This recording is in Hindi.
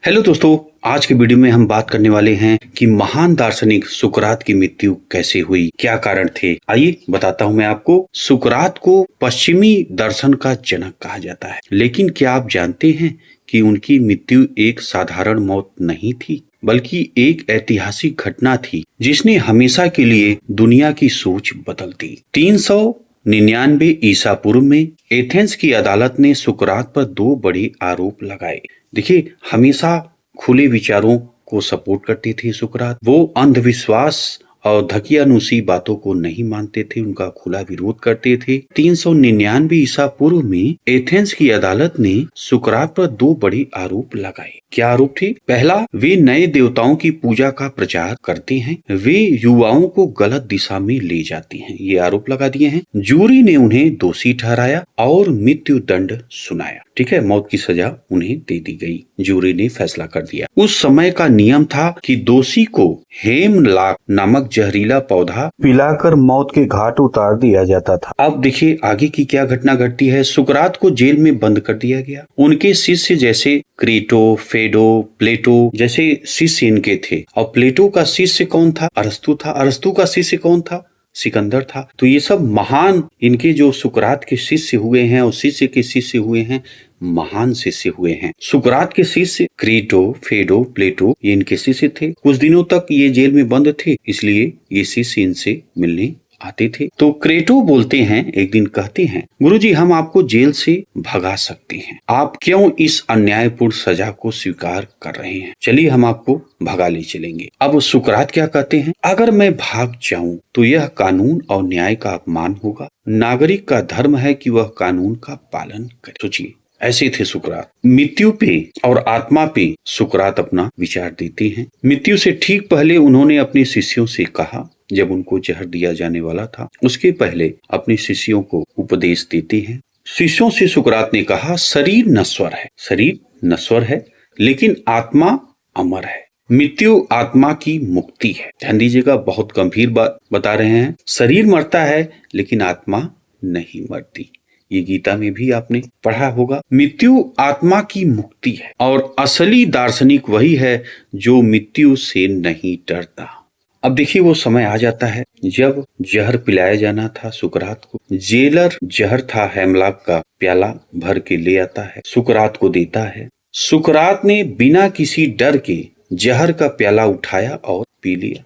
हेलो दोस्तों, आज के वीडियो में हम बात करने वाले हैं कि महान दार्शनिक सुकरात की मृत्यु कैसे हुई, क्या कारण थे। आइए बताता हूं मैं आपको। सुकरात को पश्चिमी दर्शन का जनक कहा जाता है, लेकिन क्या आप जानते हैं कि उनकी मृत्यु एक साधारण मौत नहीं थी, बल्कि एक ऐतिहासिक घटना थी जिसने हमेशा के लिए दुनिया की सोच बदल दी। 399 ईसा पूर्व में एथेंस की अदालत ने सुकरात पर दो बड़े आरोप लगाए। देखिए, हमेशा खुले विचारों को सपोर्ट करते थे सुकरात। वो अंधविश्वास और धकियानुसी बातों को नहीं मानते थे, उनका खुला विरोध करते थे। 399 ईसा पूर्व में एथेंस की अदालत ने सुकरात पर दो बड़े आरोप लगाए। क्या आरोप थे? पहला, वे नए देवताओं की पूजा का प्रचार करते हैं, वे युवाओं को गलत दिशा में ले जाते हैं, ये आरोप लगा दिए हैं। जूरी ने उन्हें दोषी ठहराया और मृत्यु दंड सुनाया। ठीक है, मौत की सजा उन्हें दे दी गई। जूरी ने फैसला कर दिया। उस समय का नियम था कि दोषी को हेमलाक नामक जहरीला पौधा पिलाकर मौत के घाट उतार दिया जाता था। अब देखिए आगे की क्या घटना घटती है। सुकरात को जेल में बंद कर दिया गया। उनके शिष्य जैसे क्रेटो, फेडो, प्लेटो जैसे शिष्य इनके थे। और प्लेटो का शिष्य कौन था? अरस्तु था। अरस्तु का शिष्य कौन था? सिकंदर था। तो ये सब महान इनके जो सुकरात के शिष्य हुए हैं और शिष्य के शिष्य हुए हैं, महान शिष्य हुए हैं। सुकरात के शिष्य क्रेटो, फेडो, प्लेटो ये इनके शिष्य थे। कुछ दिनों तक ये जेल में बंद थे, इसलिए ये शिष्य इनसे मिलने आते थे। तो क्रेटो बोलते हैं, एक दिन कहते हैं, गुरुजी हम आपको जेल से भगा सकते हैं, आप क्यों इस अन्यायपूर्ण सजा को स्वीकार कर रहे हैं? चलिए हम आपको भगा ले चलेंगे। अब सुकरात क्या कहते हैं? अगर मैं भाग जाऊं तो यह कानून और न्याय का अपमान होगा। नागरिक का धर्म है कि वह कानून का पालन करे। सोचिए, ऐसे थे सुकरात। मृत्यु पे और आत्मा पे सुकरात अपना विचार देते हैं। मृत्यु से ठीक पहले उन्होंने अपने शिष्यों से कहा, जब उनको जहर दिया जाने वाला था उसके पहले अपने शिष्यों को उपदेश देते हैं। शिष्यों से सुकरात ने कहा, शरीर नश्वर है, शरीर नश्वर है, लेकिन आत्मा अमर है। मृत्यु आत्मा की मुक्ति है। ध्यान दीजिएगा, बहुत गंभीर बात बता रहे हैं। शरीर मरता है लेकिन आत्मा नहीं मरती। ये गीता में भी आपने पढ़ा होगा। मृत्यु आत्मा की मुक्ति है और असली दार्शनिक वही है जो मृत्यु से नहीं डरता। अब देखिए वो समय आ जाता है जब जहर पिलाया जाना था सुकरात को। जेलर जहर था हेमलाक का प्याला भर के ले आता है, सुकरात को देता है। सुकरात ने बिना किसी डर के जहर का प्याला उठाया और पी लिया।